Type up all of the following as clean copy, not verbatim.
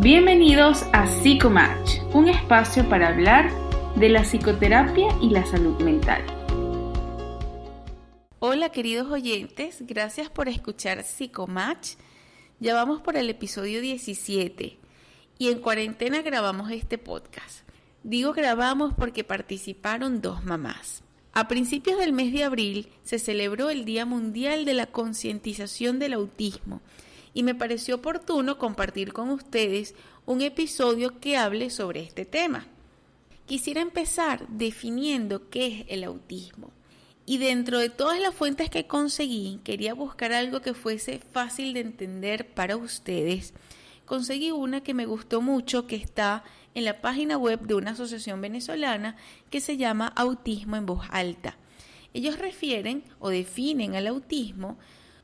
Bienvenidos a Psicomatch, un espacio para hablar de la psicoterapia y la salud mental. Hola queridos oyentes, gracias por escuchar Psicomatch. Ya vamos por el episodio 17 y en cuarentena grabamos este podcast. Digo grabamos porque participaron 2 mamás. A principios del mes de abril se celebró el Día Mundial de la Concientización del Autismo y me pareció oportuno compartir con ustedes un episodio que hable sobre este tema. Quisiera empezar definiendo qué es el autismo. Y dentro de todas las fuentes que conseguí, quería buscar algo que fuese fácil de entender para ustedes. Conseguí una que me gustó mucho, que está en la página web de una asociación venezolana que se llama Autismo en Voz Alta. Ellos refieren o definen al autismo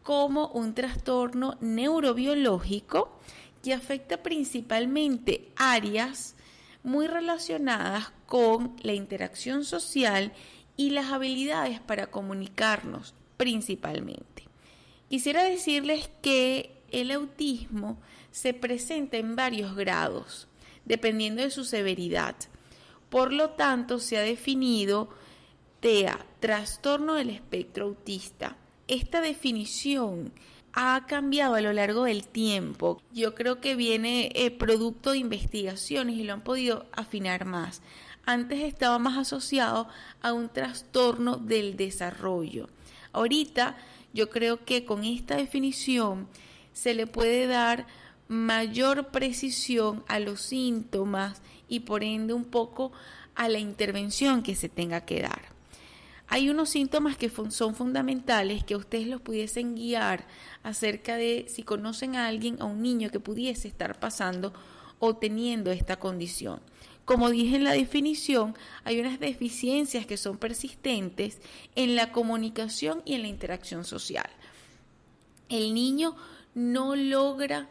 como un trastorno neurobiológico que afecta principalmente áreas muy relacionadas con la interacción social y las habilidades para comunicarnos principalmente. Quisiera decirles que el autismo se presenta en varios grados, dependiendo de su severidad. Por lo tanto, se ha definido TEA, trastorno del espectro autista. Esta definición ha cambiado a lo largo del tiempo. Yo creo que viene producto de investigaciones y lo han podido afinar más. Antes estaba más asociado a un trastorno del desarrollo. Ahorita yo creo que con esta definición se le puede dar mayor precisión a los síntomas y por ende un poco a la intervención que se tenga que dar. Hay unos síntomas que son fundamentales que ustedes los pudiesen guiar acerca de si conocen a alguien, a un niño que pudiese estar pasando o teniendo esta condición. Como dije en la definición, hay unas deficiencias que son persistentes en la comunicación y en la interacción social. El niño no logra,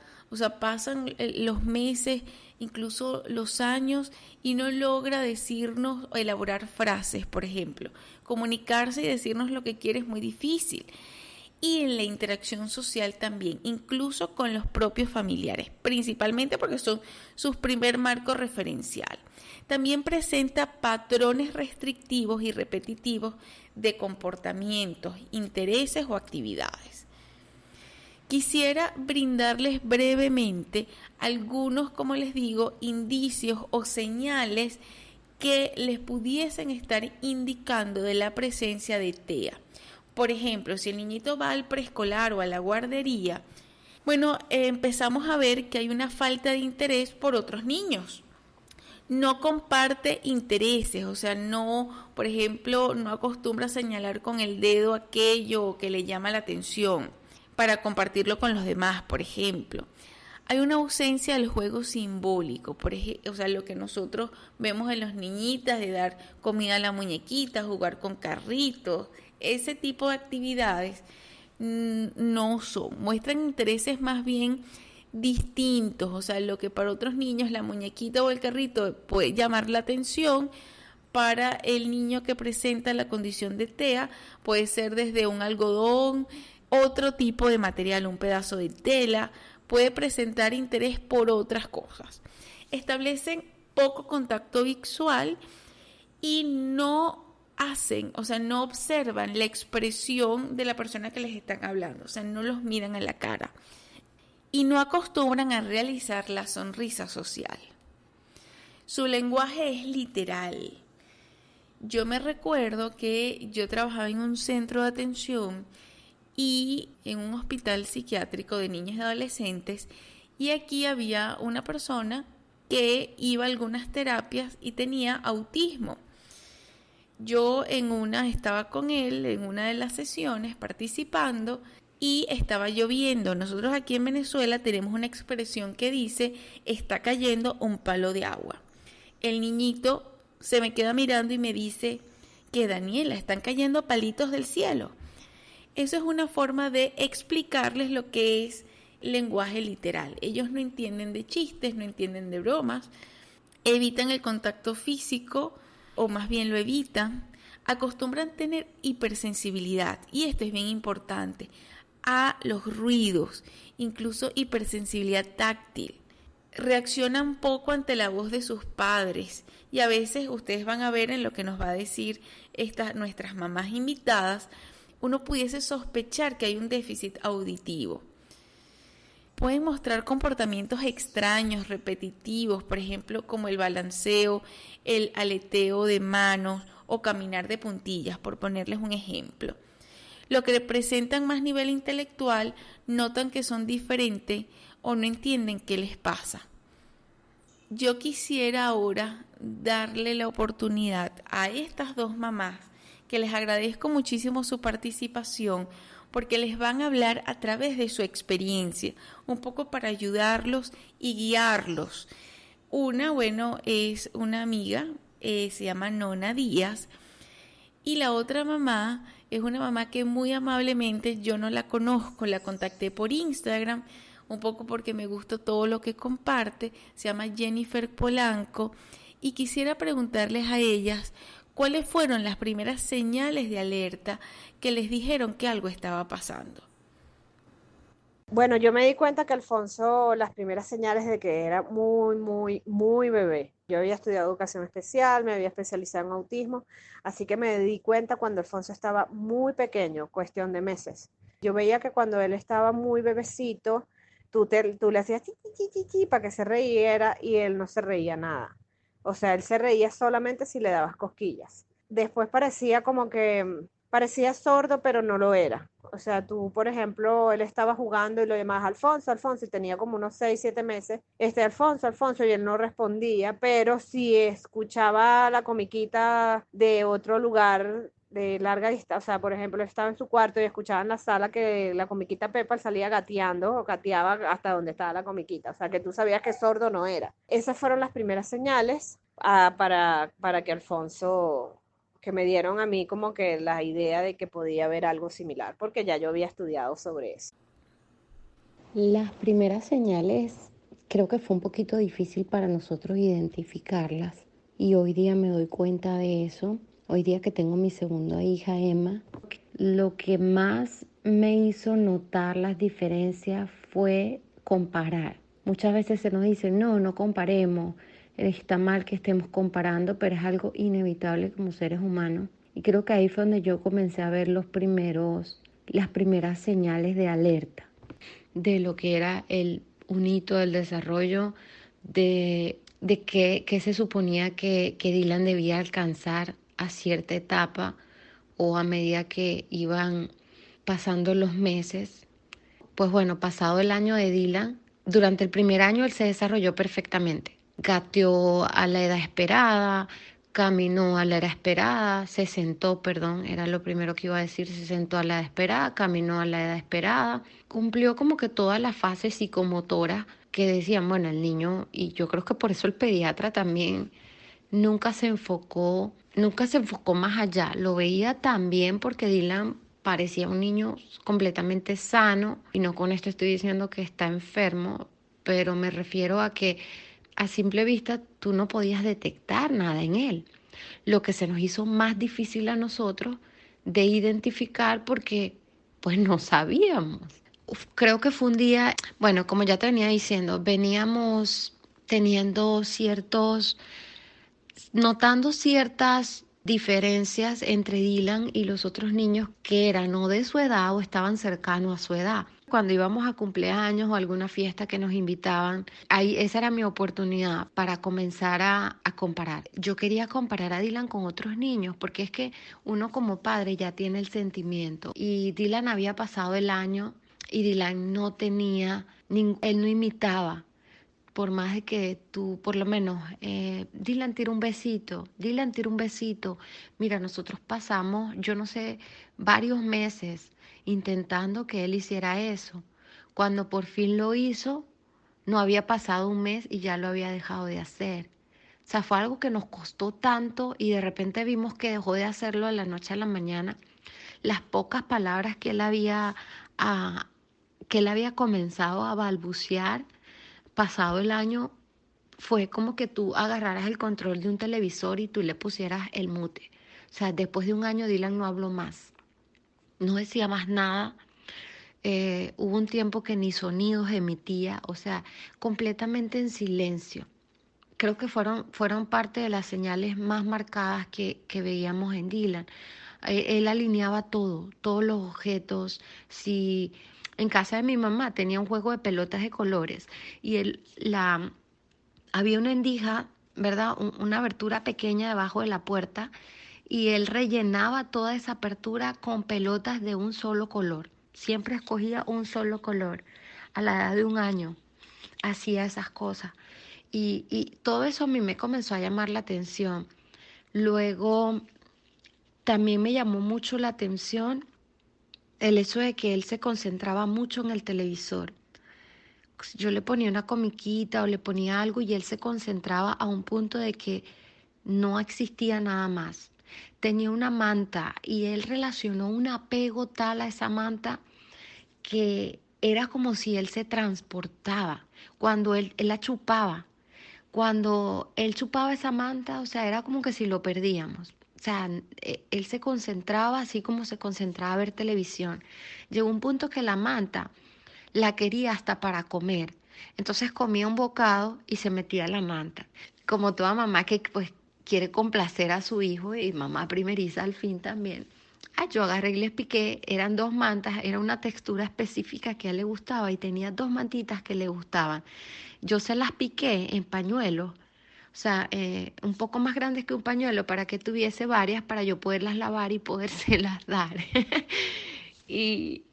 pasan los meses, incluso los años, y no logra decirnos o elaborar frases, por ejemplo. Comunicarse y decirnos lo que quiere es muy difícil. Y en la interacción social también, incluso con los propios familiares, principalmente porque son su primer marco referencial. También presenta patrones restrictivos y repetitivos de comportamientos, intereses o actividades. Quisiera brindarles brevemente algunos, como les digo, indicios o señales que les pudiesen estar indicando de la presencia de TEA. Por ejemplo, si el niñito va al preescolar o a la guardería, empezamos a ver que hay una falta de interés por otros niños. No comparte intereses, por ejemplo, no acostumbra a señalar con el dedo aquello que le llama la atención para compartirlo con los demás, por ejemplo. Hay una ausencia del juego simbólico, lo que nosotros vemos en los niñitas de dar comida a la muñequita, jugar con carritos, ese tipo de actividades muestran intereses más bien distintos, lo que para otros niños la muñequita o el carrito puede llamar la atención, para el niño que presenta la condición de TEA puede ser desde un algodón, otro tipo de material, un pedazo de tela, puede presentar interés por otras cosas. Establecen poco contacto visual y no observan la expresión de la persona que les están hablando, no los miran a la cara y no acostumbran a realizar la sonrisa social. Su lenguaje es literal. Yo me recuerdo que yo trabajaba en un centro de atención y en un hospital psiquiátrico de niños y adolescentes, y aquí había una persona que iba a algunas terapias y tenía autismo. Yo estaba con él en una de las sesiones participando y estaba lloviendo. Nosotros aquí en Venezuela tenemos una expresión que dice: está cayendo un palo de agua. El niñito se me queda mirando y me dice que Daniela, están cayendo palitos del cielo. Eso es una forma de explicarles lo que es lenguaje literal. Ellos no entienden de chistes, no entienden de bromas, evitan el contacto físico, o más bien lo evitan, acostumbran tener hipersensibilidad, y esto es bien importante, a los ruidos, incluso hipersensibilidad táctil. reaccionan poco ante la voz de sus padres y a veces ustedes van a ver en lo que nos va a decir nuestras mamás invitadas, uno pudiese sospechar que hay un déficit auditivo. Pueden mostrar comportamientos extraños, repetitivos, por ejemplo, como el balanceo, el aleteo de manos o caminar de puntillas, por ponerles un ejemplo. Lo que presentan más nivel intelectual notan que son diferentes o no entienden qué les pasa. Yo quisiera ahora darle la oportunidad a estas dos mamás, que les agradezco muchísimo su participación, porque les van a hablar a través de su experiencia, un poco para ayudarlos y guiarlos. Una, es una amiga, se llama Nona Díaz, y la otra mamá es una mamá que muy amablemente, yo no la conozco, la contacté por Instagram, un poco porque me gusta todo lo que comparte, se llama Jennifer Polanco, y quisiera preguntarles a ellas cuáles fueron las primeras señales de alerta que les dijeron que algo estaba pasando. Bueno, yo me di cuenta que Alfonso, las primeras señales de que era muy bebé. Yo había estudiado educación especial, me había especializado en autismo, así que me di cuenta cuando Alfonso estaba muy pequeño, cuestión de meses. Yo veía que cuando él estaba muy bebecito, tú le hacías chi para que se riera y él no se reía nada. O sea, él se reía solamente si le dabas cosquillas. Después parecía como que parecía sordo, pero no lo era. O sea, tú, por ejemplo, él estaba jugando y lo llamabas Alfonso, Alfonso, y tenía como unos 6, 7 meses, Alfonso, Alfonso, y él no respondía, pero si escuchaba la comiquita de otro lugar de larga distancia, o sea, por ejemplo, él estaba en su cuarto y escuchaba en la sala que la comiquita Peppa salía gateando o gateaba hasta donde estaba la comiquita, o sea, que tú sabías que sordo no era. Esas fueron las primeras señales para que Alfonso, que me dieron a mí como que la idea de que podía haber algo similar, porque ya yo había estudiado sobre eso. Las primeras señales creo que fue un poquito difícil para nosotros identificarlas y hoy día me doy cuenta de eso. Hoy día que tengo mi segunda hija, Emma, lo que más me hizo notar las diferencias fue comparar. Muchas veces se nos dice, no comparemos, está mal que estemos comparando, pero es algo inevitable como seres humanos. Y creo que ahí fue donde yo comencé a ver las primeras señales de alerta de lo que era un hito del desarrollo, de que se suponía que Dylan debía alcanzar a cierta etapa o a medida que iban pasando los meses. Pues bueno, pasado el año de Dylan, durante el primer año él se desarrolló perfectamente. Gateó a la edad esperada, caminó a la edad esperada, era lo primero que iba a decir, se sentó a la edad esperada, caminó a la edad esperada, cumplió como que todas las fases psicomotoras que decían, bueno, el niño, y yo creo que por eso el pediatra también nunca se enfocó más allá, lo veía también porque Dylan parecía un niño completamente sano, y no con esto estoy diciendo que está enfermo, pero me refiero a que a simple vista tú no podías detectar nada en él. Lo que se nos hizo más difícil a nosotros de identificar porque pues no sabíamos. Creo que fue un día, bueno, como ya te venía diciendo, veníamos notando ciertas diferencias entre Dylan y los otros niños que eran o de su edad o estaban cercanos a su edad. Cuando íbamos a cumpleaños o alguna fiesta que nos invitaban, ahí esa era mi oportunidad para comenzar a comparar. Yo quería comparar a Dylan con otros niños porque es que uno como padre ya tiene el sentimiento y Dylan había pasado el año y Dylan no tenía, él no imitaba. Por más de que tú, por lo menos, Dylan tira un besito. Mira, nosotros pasamos, yo no sé, varios meses intentando que él hiciera eso. Cuando por fin lo hizo, no había pasado un mes y ya lo había dejado de hacer. O sea, fue algo que nos costó tanto y de repente vimos que dejó de hacerlo de la noche a la mañana. Las pocas palabras que él había comenzado a balbucear, pasado el año, fue como que tú agarraras el control de un televisor y tú le pusieras el mute. O sea, después de un año Dylan no habló más, no decía más nada. Hubo un tiempo que ni sonidos emitía, o sea, completamente en silencio. Creo que fueron parte de las señales más marcadas que veíamos en Dylan. Él alineaba todo, todos los objetos. Si en casa de mi mamá tenía un juego de pelotas de colores y había una endija, ¿verdad? Una abertura pequeña debajo de la puerta y él rellenaba toda esa apertura con pelotas de un solo color. Siempre escogía un solo color. A la edad de 1 año hacía esas cosas. Y todo eso a mí me comenzó a llamar la atención. Luego también me llamó mucho la atención el hecho de que él se concentraba mucho en el televisor. Yo le ponía una comiquita o le ponía algo y él se concentraba a un punto de que no existía nada más. Tenía una manta y él relacionó un apego tal a esa manta que era como si él se transportaba cuando él la chupaba. Cuando él chupaba esa manta, o sea, era como que si lo perdíamos. O sea, él se concentraba así como se concentraba a ver televisión. Llegó un punto que la manta la quería hasta para comer. Entonces comía un bocado y se metía la manta. Como toda mamá que pues quiere complacer a su hijo y mamá primeriza al fin también. Yo agarré y les piqué, eran 2 mantas, era una textura específica que a él le gustaba y tenía 2 mantitas que le gustaban. Yo se las piqué en pañuelos, o sea, un poco más grandes que un pañuelo para que tuviese varias para yo poderlas lavar y podérselas dar. Y,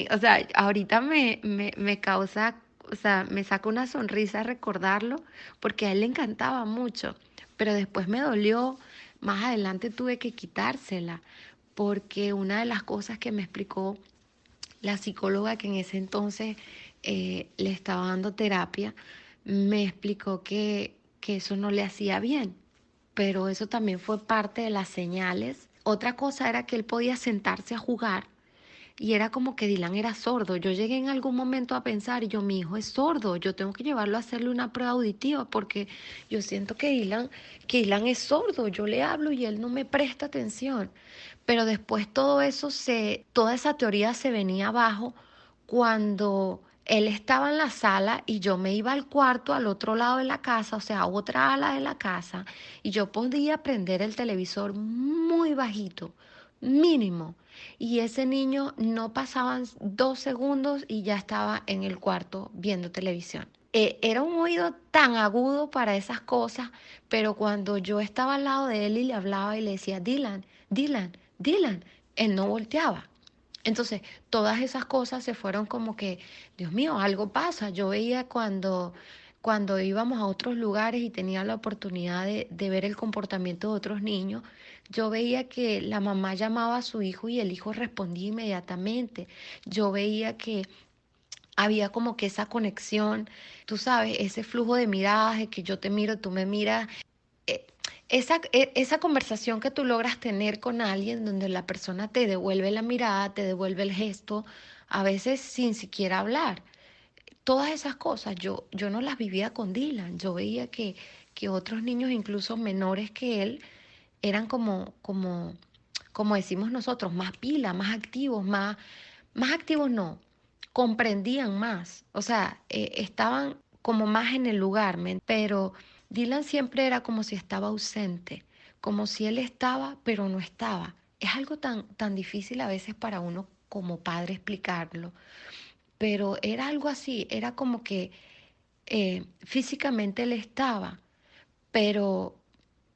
o sea, ahorita me causa, o sea, me saca una sonrisa recordarlo porque a él le encantaba mucho, pero después me dolió, más adelante tuve que quitársela porque una de las cosas que me explicó la psicóloga que en ese entonces le estaba dando terapia, me explicó que eso no le hacía bien, pero eso también fue parte de las señales. Otra cosa era que él podía sentarse a jugar y era como que Dylan era sordo. Yo llegué en algún momento a pensar, mi hijo es sordo, yo tengo que llevarlo a hacerle una prueba auditiva porque yo siento que Dylan es sordo, yo le hablo y él no me presta atención. Pero después toda esa teoría se venía abajo cuando él estaba en la sala y yo me iba al cuarto al otro lado de la casa, o sea, a otra ala de la casa, y yo podía prender el televisor muy bajito, mínimo. Y ese niño no pasaban 2 segundos y ya estaba en el cuarto viendo televisión. Era un oído tan agudo para esas cosas, pero cuando yo estaba al lado de él y le hablaba y le decía, Dylan, Dylan, Dylan, él no volteaba. Entonces, todas esas cosas se fueron como que, Dios mío, algo pasa. Yo veía cuando íbamos a otros lugares y tenía la oportunidad de ver el comportamiento de otros niños, yo veía que la mamá llamaba a su hijo y el hijo respondía inmediatamente. Yo veía que había como que esa conexión, tú sabes, ese flujo de miradas, de que yo te miro, tú me miras, eh, esa conversación que tú logras tener con alguien donde la persona te devuelve la mirada, te devuelve el gesto, a veces sin siquiera hablar. Todas esas cosas yo no las vivía con Dylan. Yo veía que otros niños, incluso menores que él, eran como decimos nosotros, más pila, más activos, más activos no, comprendían más, o sea, estaban como más en el lugar, pero Dylan siempre era como si estaba ausente, como si él estaba, pero no estaba. Es algo tan difícil a veces para uno como padre explicarlo, pero era algo así, era como que físicamente él estaba, pero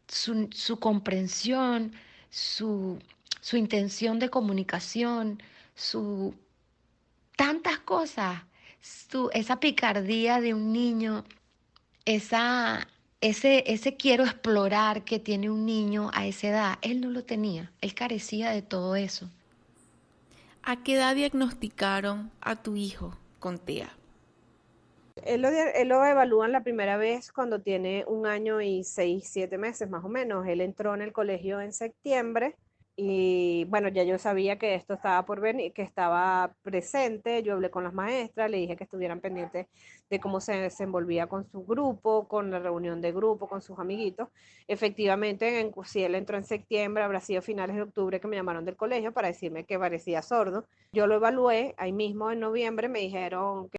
su comprensión, su, su intención de comunicación, su tantas cosas, esa picardía de un niño, ese quiero explorar que tiene un niño a esa edad, él no lo tenía, él carecía de todo eso. ¿A qué edad diagnosticaron a tu hijo con TEA? Él lo evalúan la primera vez cuando tiene 1 año y 6, 7 meses más o menos. Él entró en el colegio en septiembre Y bueno, ya yo sabía que esto estaba por venir, que estaba presente. Yo hablé con las maestras, le dije que estuvieran pendientes de cómo se desenvolvía con su grupo, con la reunión de grupo, con sus amiguitos. Efectivamente, si él entró en septiembre, habrá sido finales de octubre que me llamaron del colegio para decirme que parecía sordo. Yo lo evalué, ahí mismo en noviembre me dijeron